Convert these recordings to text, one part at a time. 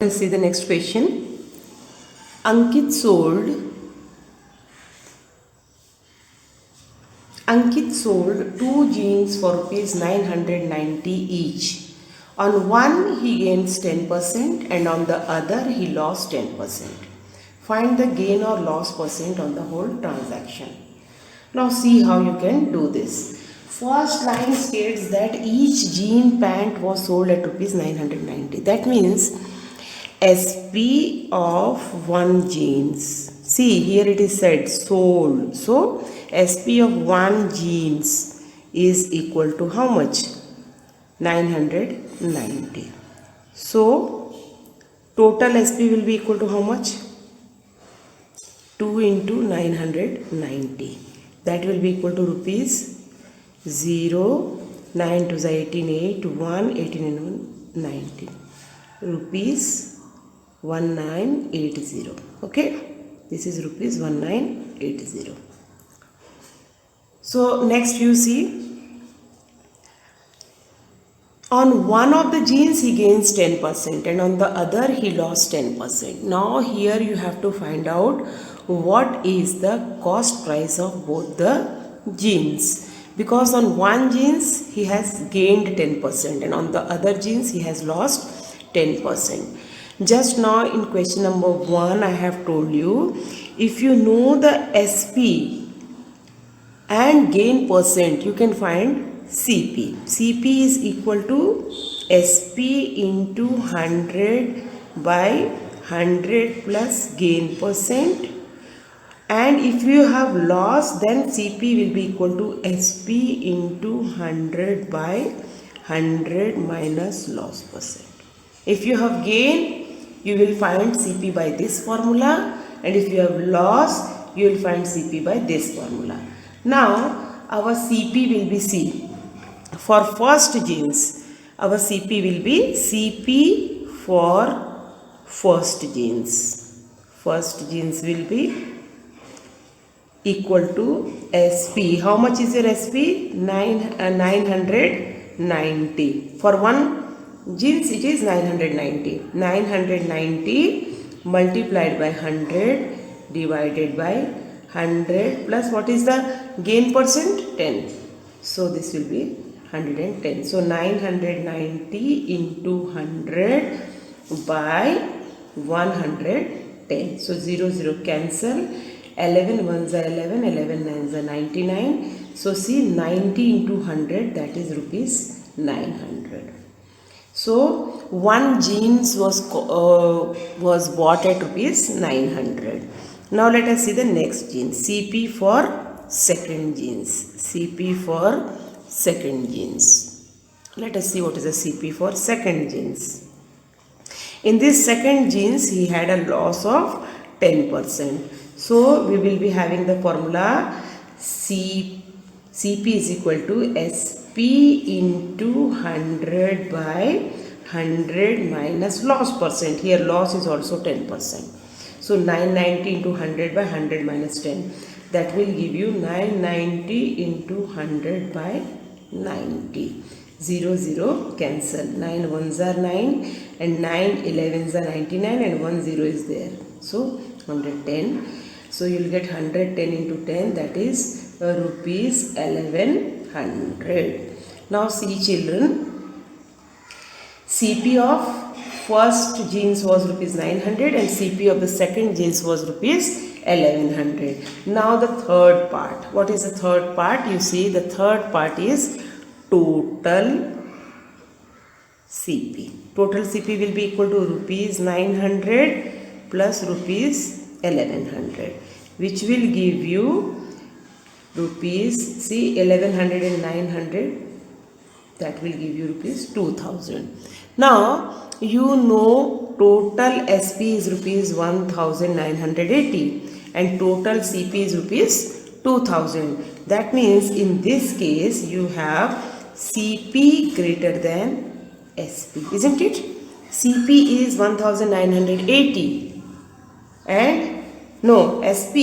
Let's see the next question. Ankit sold 2 jeans for rupees 990 each. On one he gains 10% and on the other he lost 10%. Find the gain or loss percent on the whole transaction. Now see how you can do this. First line states that each jean pant was sold at rupees 990. That means SP of one jeans. See, here it is said sold. So SP of one jeans is equal to how much? 990. So total SP will be equal to how much? 2 into 990. That will be equal to rupees 0, 9 to the 18, 8, 1, 18 and 1, 90. Rupees 1980. Okay, this is rupees 1980. So next you see, on one of the jeans he gains 10% and on the other he lost 10%. Now here you have to find out what is the cost price of both the jeans, because on one jeans he has gained 10% and on the other jeans he has lost 10%. Just now in question number 1 I have told you, if you know the SP and gain percent, you can find CP. CP is equal to SP into 100 by 100 plus gain percent. And if you have loss, then CP will be equal to SP into 100 by 100 minus loss percent. If you have gain, you will find CP by this formula, and if you have loss, you will find CP by this formula. Now our CP will be C. For first jeans, our CP will be CP for first jeans. First jeans will be equal to SP. How much is your SP? 990. For one jeans it is 990. 990 multiplied by 100 divided by 100 plus what is the gain percent? 10. So this will be 110. So 990 into 100 by 110. So 0 0 cancel. 11 ones are 11, 11 nines are 99. So see, 90 into 100, that is rupees 900. So one jeans was bought at rupees 900. Now let us see the next jeans. CP for second jeans. CP for second jeans. Let us see what is the CP for second jeans. In this second jeans, he had a loss of 10%. So we will be having the formula CP is equal to SP into 100 by 100 minus loss percent. Here loss is also 10%. So 990 into 100 by 100 minus 10. That will give you 990 into 100 by 90. 0 0 cancel. 9 ones are 9 and 9 11s are 99 and 1 0 is there. So 110. So you will get 110 into 10, that is rupees 1100. Now see children, CP of first jeans was rupees 900 and CP of the second jeans was rupees 1100. Now the third part. What is the third part? You see, the third part is total CP. Total CP will be equal to rupees 900 plus rupees 1100, which will give you rupees, see, 1100 and 900, that will give you rupees 2000. Now you know total SP is rupees 1980 and total CP is rupees 2000. That means in this case you have CP greater than SP, isn't it? CP is 1980 and no, SP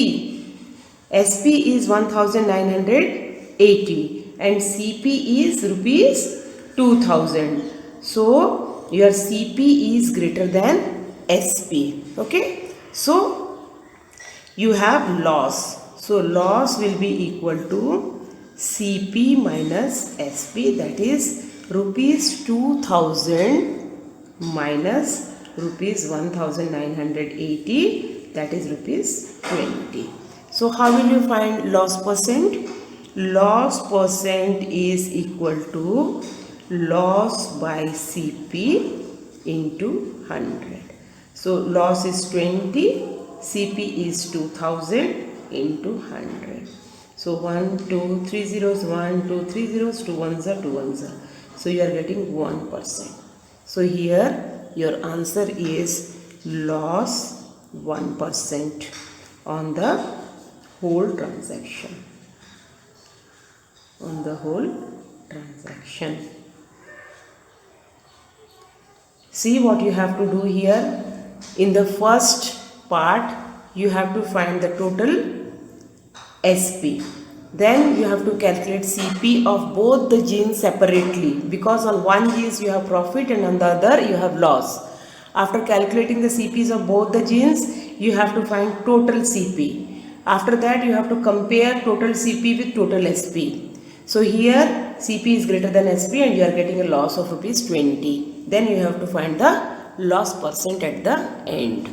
is 1980 and CP is rupees 2000. So your CP is greater than SP. Okay, so you have loss. So loss will be equal to CP minus SP, that is rupees 2000 minus rupees 1980, that is rupees 20. So how will you find loss percent? Loss percent is equal to loss by CP into 100. So loss is 20, CP is 2000 into 100. So 1, 2, 3 zeros, 1, 2, 3 zeros, 2 ones are 2 ones are. So you are getting 1%. So here your answer is loss 1% on the whole transaction. On the whole transaction. See what you have to do here. In the first part, you have to find the total SP. Then you have to calculate CP of both the genes separately, because on one genes you have profit and on the other you have loss. After calculating the CPs of both the genes, you have to find total CP. After that, you have to compare total CP with total SP. So here CP is greater than SP and you are getting a loss of rupees 20. Then you have to find the loss percent at the end.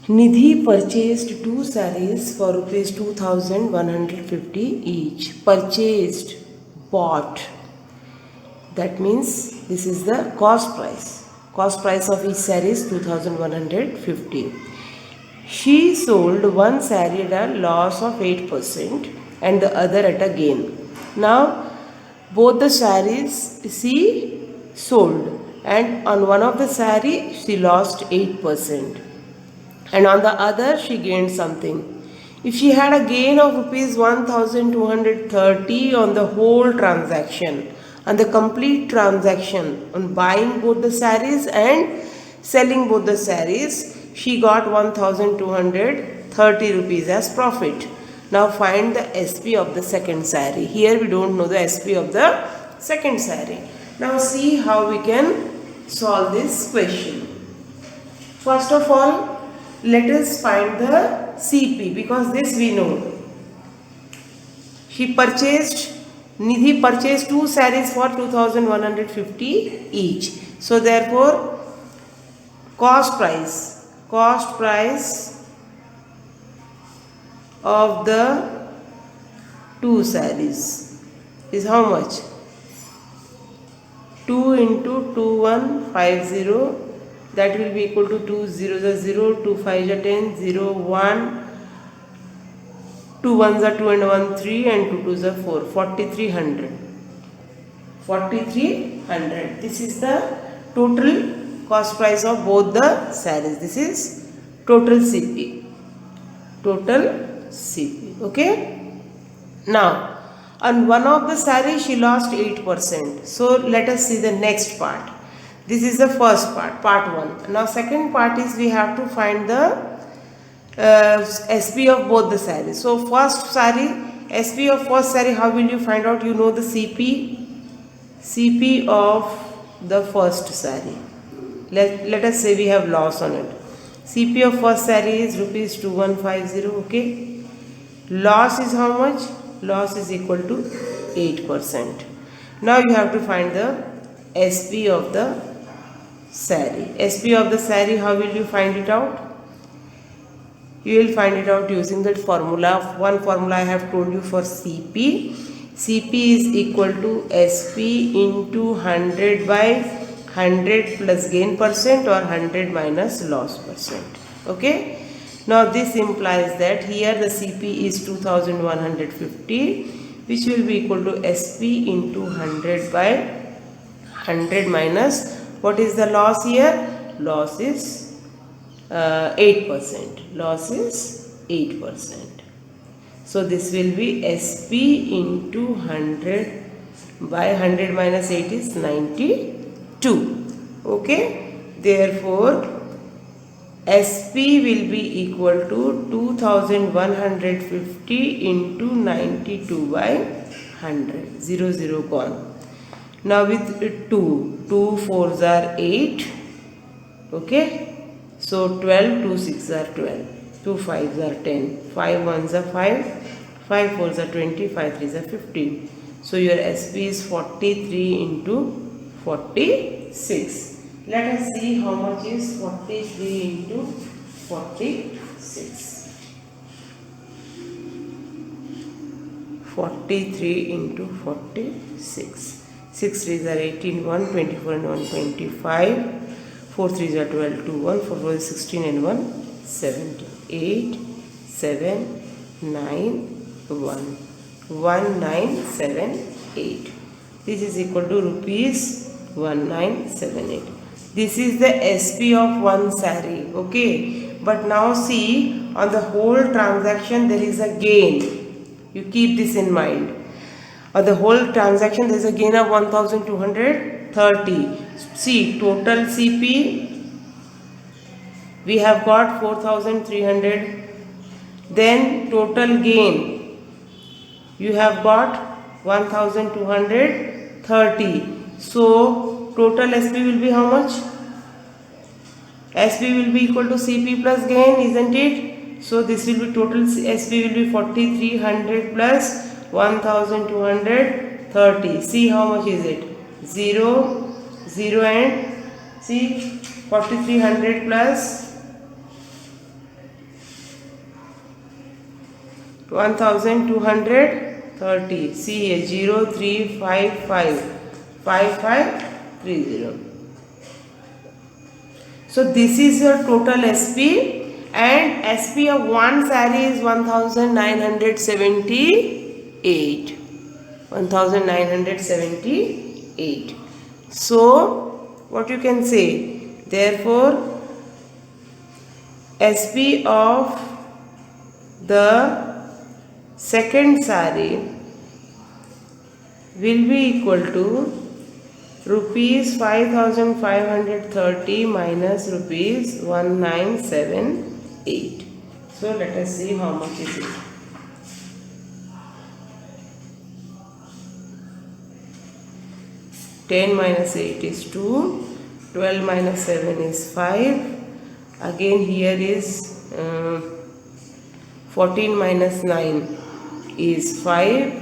Nidhi purchased 2 sarees for rupees 2150 each. Purchased, bought. That means this is the cost price. Cost price of each saree is 2150. She sold one saree at a loss of 8% and the other at a gain. Now both the sarees she sold, and on one of the saree she lost 8% and on the other she gained something. If she had a gain of rupees 1230 on the whole transaction, on the complete transaction, on buying both the sarees and selling both the sarees, she got 1230 rupees as profit. Now find the SP of the second saree. Here we don't know the SP of the second saree. Now see how we can solve this question. First of all, let us find the CP, because this we know. Nidhi purchased 2 sarees for 2150 each. So therefore, cost price of the 2 sarees is how much? 2 into 2150, that will be equal to 2 zeros are 0, 2 5s are 10, 0, 1, 2 1s are 2 and 1 3 and 2 2s are 4, 4300. 4300. This is the total cost price of both the sarees. This is total CP. Total CP. Okay. Now on one of the sarees she lost 8%. So let us see the next part. This is the first part, part 1. Now second part is we have to find the SP of both the sarees. So first saree, SP of first saree, how will you find out? You know the CP of the first saree. Let us say we have loss on it. CP of first saree is rupees 2150. Okay. Loss is how much? Loss is equal to 8%. Now you have to find the SP of the saree. SP of the saree, how will you find it out? You will find it out using that formula. One formula I have told you for CP. CP is equal to SP into 100 by 100 plus gain percent or 100 minus loss percent. Okay. Now this implies that here the CP is 2150, which will be equal to SP into 100 by 100 minus, what is the loss here? Loss is 8%. Loss is 8%. So this will be SP into 100 by 100 minus 8 is 92. Okay. Therefore, SP will be equal to 2150 into 92 by 100. 0 gone. Now with 2 4s are 8, Okay, so 12, 2 6 are 12, 2 5s are 10, 5 1s are 5, 5 4s are 20, 5 3s are 15. So your SP is 43 into 46. Let us see how much is 43 into 46. 43 into 46. 6 3s are 18, 1, 24 and 1, 25. 4 3s are 12, 2, 1, 4 4 is 16 and 1, 17. 8, 7, 9, 1. 1978. This is equal to rupees 1978. This is the SP of one saree. Okay. But now see, on the whole transaction there is a gain. You keep this in mind. On the whole transaction there is a gain of 1230. See, total CP we have got 4300. Then total gain you have got 1230. So total SP will be how much? SP will be equal to CP plus gain, isn't it? So this will be total SP will be 4300 plus 1230. See how much is it? 0, 0 and see 4300 plus 1230. See here 0355 5530. So this is your total SP, and SP of one saree is 1978. 1978. So what you can say? Therefore SP of the second saree will be equal to rupees 5530 minus rupees 1978. So let us see how much is it. Ten minus 8 is 2, 12 minus 7 is 5, again here is 14 minus 9 is 5,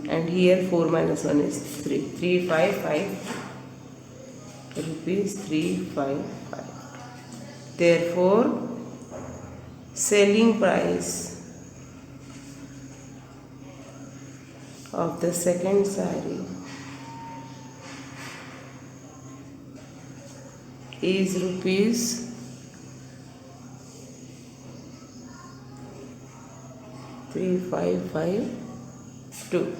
and here 4 minus 1 is 3. 355 rupees 355. Therefore selling price of the second saree is rupees 3552.